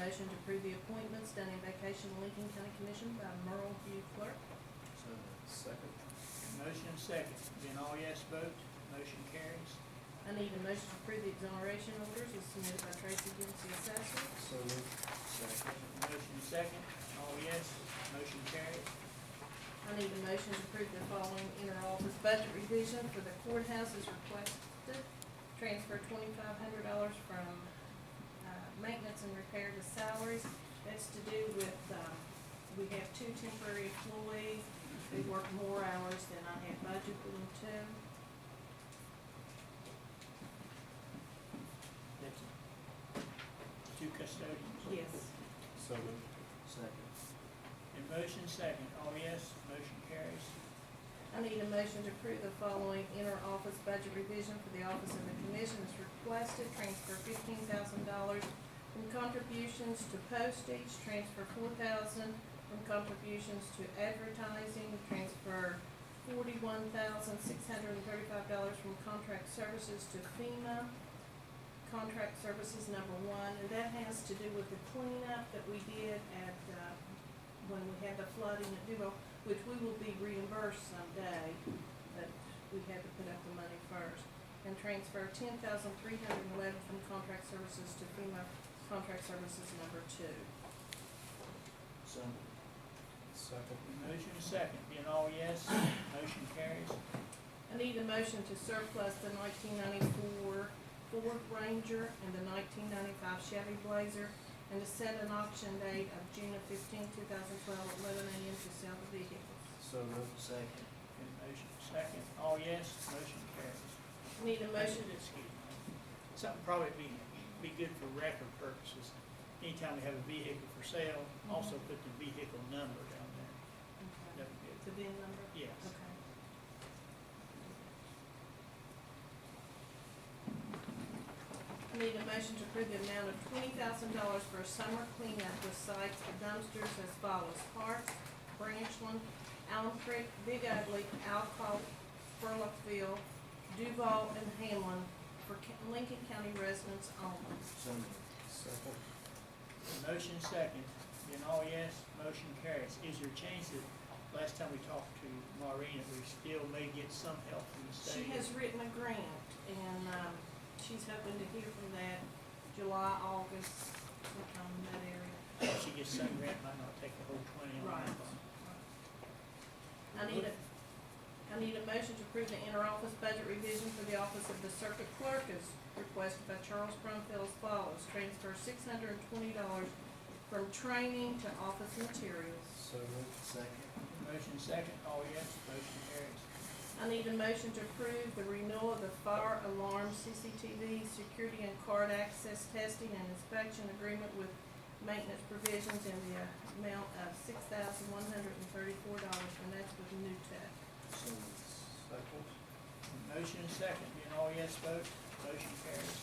motion to approve the appointments done in vacation Lincoln County Commission by Merle View Clerk. So moved. Second. Motion and second, being all yes vote, motion carries. I need a motion to approve the exoneration orders as submitted by Tracy Dempsey Assessor. So moved. Second. Motion and second, all yes, motion carries. I need a motion to approve the following inter-office budget revision for the courthouse as requested. Transfer $2,500 from maintenance and repair to salaries. That's to do with, we have 2 temporary employees. They work more hours than I had budgeted them to. That's two custodians. Yes. So moved. Second. And motion second, all yes, motion carries. I need a motion to approve the following inter-office budget revision for the Office of the Commission as requested. Transfer $15,000 from contributions to postage, transfer $4,000 from contributions to advertising, transfer $41,635 from contract services to FEMA, contract services number 1, and that has to do with the cleanup that we did at, when we had the flooding at Duval, which we will be reimbursed someday, but we had to put up the money first. And transfer $10,311 from contract services to FEMA contract services number 2. So moved. Second. Motion and second, being all yes, motion carries. I need a motion to surplus the 1994 Ford Ranger and the 1995 Chevy Blazer, and to set an auction date of June 15, 2012 at 11 a.m. to sell the vehicles. So moved. Second. And motion second, all yes, motion carries. I need a motion Excuse me. Something probably be good for record purposes. Anytime we have a vehicle for sale, also put the vehicle number down there. Okay. That'd be good. The VIN number? Yes. Okay. I need a motion to approve the amount of $20,000 for a summer cleanup with sites of dumpsters as follows: Parks, Branchland, Allen Creek, Big Ugly, Alcott, Spurlockville, Duval, and Hamlin for Lincoln County residents only. So moved. Second. Motion second, being all yes, motion carries. Is there a chance that last time we talked to Maureen, that we still may get some help from the state? She has written a grant, and she's hoping to hear from that July, August, sometime in that area. If she gets some grant, might not take the whole 20 on Right. that one. I need a motion to approve the inter-office budget revision for the office of the circuit clerk as requested by Charles Brumfield as follows: transfer $620 from training to office materials. So moved. Second. Motion second, all yes, motion carries. I need a motion to approve the renewal of the fire alarm CCTV security and card access testing and inspection agreement with maintenance provisions in the amount of $6,134, and that's with New Tech. So moved. Second. Motion second, being all yes vote, motion carries.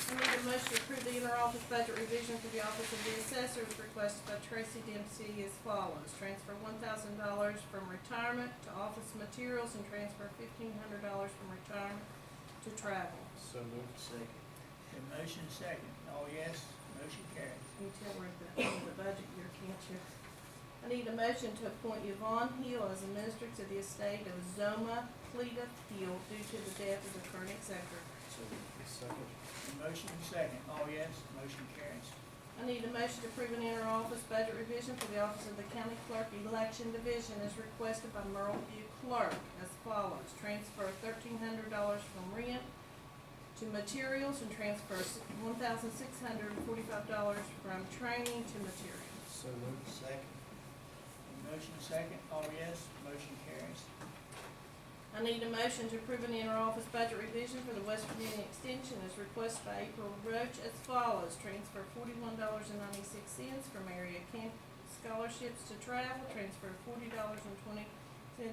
I need a motion to approve the inter-office budget revision for the Office of the Assessor as requested by Tracy Dempsey as follows: transfer $1,000 from retirement to office materials, and transfer $1,500 from retirement to travel. So moved. Second. And motion second, all yes, motion carries. You can tell we're at the end of the budget year, can't you? I need a motion to appoint Yvonne Hill as administrator to the estate of Zoma Cleta Hill due to the death of the current executor. So moved. Second. And motion second, all yes, motion carries. I need a motion to approve an inter-office budget revision for the Office of the County Clerk Election Division as requested by Merle View Clerk as follows: transfer $1,300 from rent to materials, and transfer $1,645 from training to materials. So moved. Second. And motion second, all yes, motion carries. I need a motion to approve an inter-office budget revision for the West Virginia Extension as requested by April Roach as follows: transfer $41.96 from area camp scholarships to travel, transfer $40.20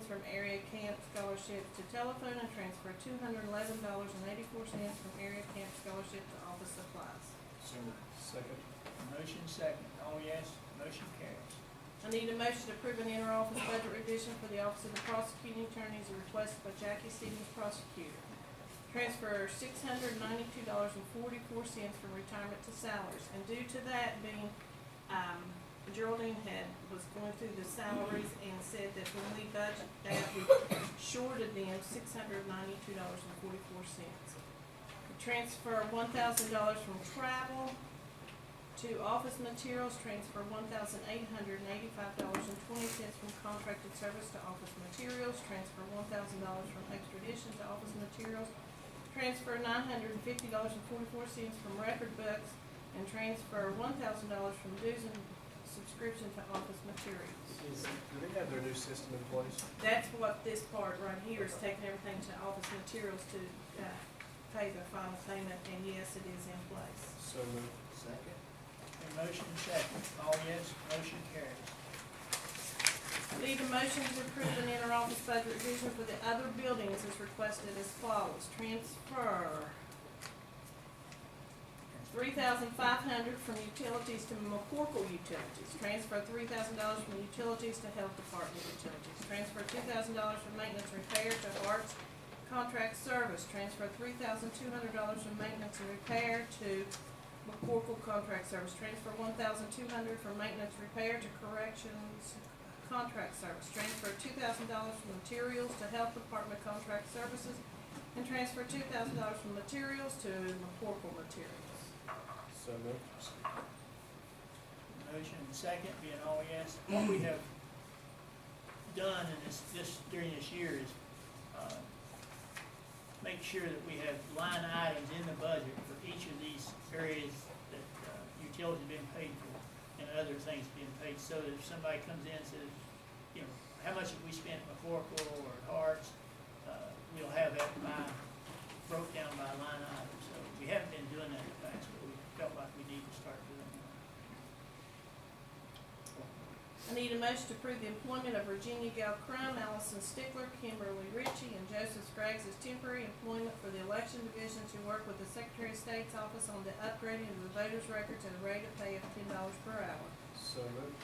from area camp scholarships to telephone, and transfer $211.84 from area camp scholarship to office supplies. So moved. Second. Motion second, all yes, motion carries. I need a motion to approve an inter-office budget revision for the Office of the Prosecuting Attorney as requested by Jackie Stevens, prosecutor. Transfer $692.44 from retirement to salaries. And due to that being, Geraldine was going through the salaries and said that when we budget that, we shorted them $692.44. Transfer $1,000 from travel to office materials. Transfer $1,885.20 from contracted service to office materials. Transfer $1,000 from expedition to office materials. Transfer $950.44 from record books, and transfer $1,000 from dues and subscription to office materials. Do they have their new system in place? That's what this part right here is, taking everything to office materials to pay the final payment, and yes, it is in place. So moved. Second. A motion second, all yes, motion carries. Need a motion to approve an inter-office budget revision for the other buildings as requested as follows. Transfer $3,500 from utilities to McCorkle Utilities. Transfer $3,000 from utilities to health department utilities. Transfer $2,000 from maintenance and repair to arts contract service. Transfer $3,200 from maintenance and repair to McCorkle contract service. Transfer $1,200 from maintenance repair to corrections contract service. Transfer $2,000 from materials to health department contract services, and transfer $2,000 from materials to McCorkle materials. So moved. Motion second, being all yes. What we have done in this during this year is, make sure that we have line items in the budget for each of these areas that utilities have been paid for and other things being paid, so that if somebody comes in and says, you know, how much have we spent at McCorkle or at Harts, we'll have that broke down by line item. So we haven't been doing that in the past, but we felt like we need to start doing that. I need a motion to approve the employment of Virginia Gal Crum, Allison Stickler, Kimberly Ritchie, and Joseph Scraggs as temporary employment for the election division to work with the Secretary of State's office on the upgrading of the voters' records at a rate of pay of $10 per hour. So moved.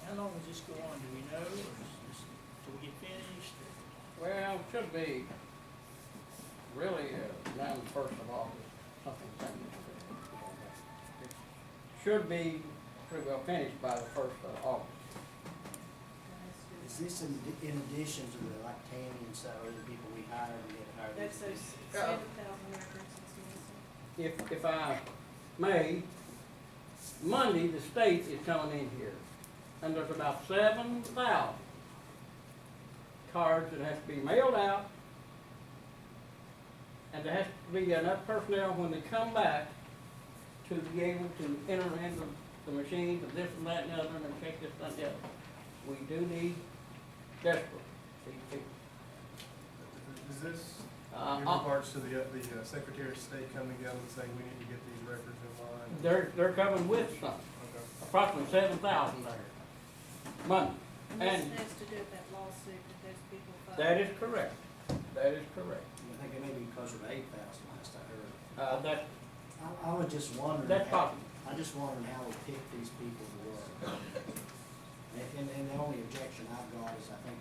How long will this go on, do we know, or is this till we get finished? Or? Well, it should be really around the 1st of August, something like that. It should be pretty well finished by the 1st of August. Is this in addition to the, like, Tammy and so, or the people we hire and get hired? That's those 7,000 records that's missing. If I may, Monday, the state is coming in here, and there's about 7,000 cards that have to be mailed out, and there has to be enough personnel when they come back to be able to enter into the machines of this and that and the other, and check this and that. We do need desperate these people. Is this Uh, in regards to the Secretary of State coming together and saying we need to get these records in line? They're coming with some, Okay. approximately 7,000 there, Monday. And And this has to do with that lawsuit that those people filed. that is correct, that is correct. I think it may be closer to 8,000 last I heard. That, I was just wondering. that's possible. I just wondered how we pick these people to work. And the only objection I've got is I think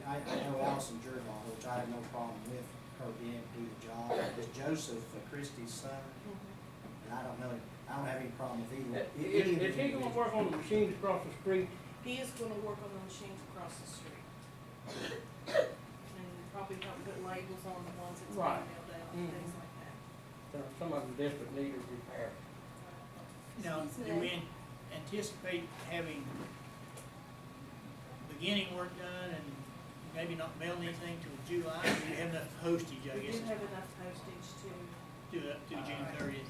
I know Allison Jerdal, which I have no problem with her being able to do the job. Is Joseph Christie's son? Mhm. And I don't have any problem with either. Is he gonna work on the machines across the street? He is gonna work on the machines across the street. And probably help put labels on the ones that's being Right. mailed out, Mhm. things like that. Some of them desperate need of repair. Now, Excuse do me. we anticipate having beginning work done and maybe not mailing anything till July? Do you have enough postage, I We guess, do have enough postage to, do up to June 30th?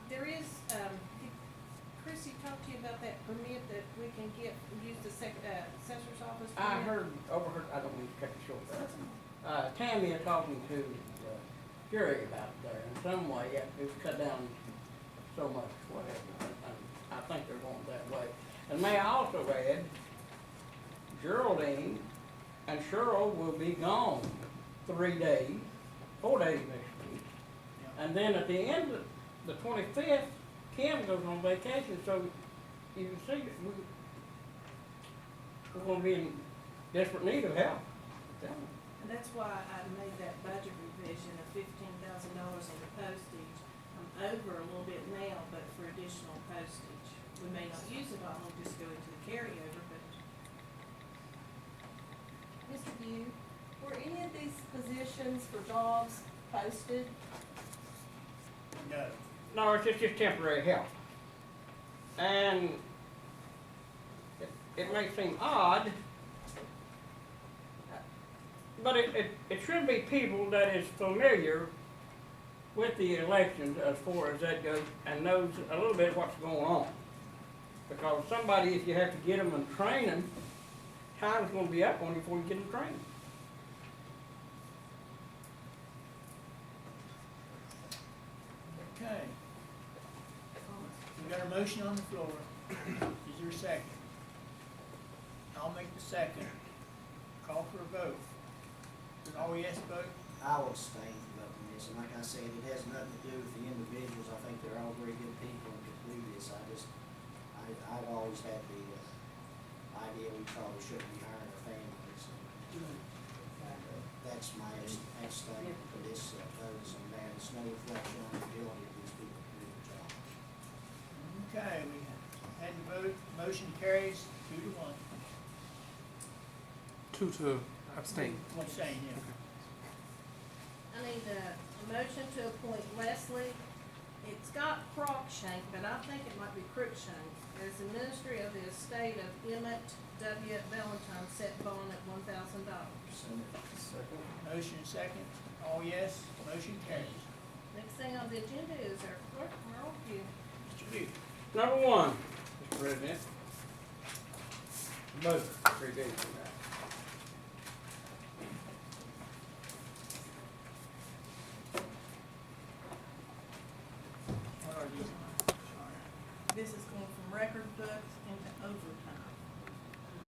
there is, did Chrissy talk to you about that permit that we can get, use the assessor's office permit? Overheard, I don't mean to cut you short there. Tammy is talking to Jerry about it there, in some way, yeah, it would cut down so much, whatever, and I think they're going that way. And may I also add, Geraldine and Cheryl will be gone 4 days next week. And then at the end of the 25th, Kim goes on vacation, so you can see that we're gonna be in desperate need of help. Tell me. And that's why I made that budget revision of $15,000 in the postage. I'm over a little bit now, but for additional postage. We may not use it all, we'll just go into the carryover, but Mr. View, were any of these positions for jobs posted? No. No, it's just temporary help. And it may seem odd, but it should be people that is familiar with the elections as far as that goes and knows a little bit what's going on. Because somebody, if you have to get them in training, time's gonna be up on you before you get them trained. Okay. We got a motion on the floor. Is there a second? I'll make the second. Call for a vote. Is it all yes vote? I will abstain from voting this, and like I said, it has nothing to do with the individuals. I think they're all very good people and could do this. I've always had the idea we probably shouldn't be hiring our families. That's my abstain for this vote, and there's no reflection on the ability of these people to do the job. Okay, we had the vote. Motion carries 2-1. 2 to abstain. One saying, yeah. I need a motion to appoint Leslie. It's got Cruikshank, but I think it might be Cruikshank, as the ministry of the estate of Emmett W. Valentine, set bond at $1,000. So, Second. Motion second. All yes. Motion carries. Next thing on the agenda is our clerk, Merle Pugh. Mr. Booth. Number one, Mr. President. Both 3 days from now. What are these? Sorry. This is going from record books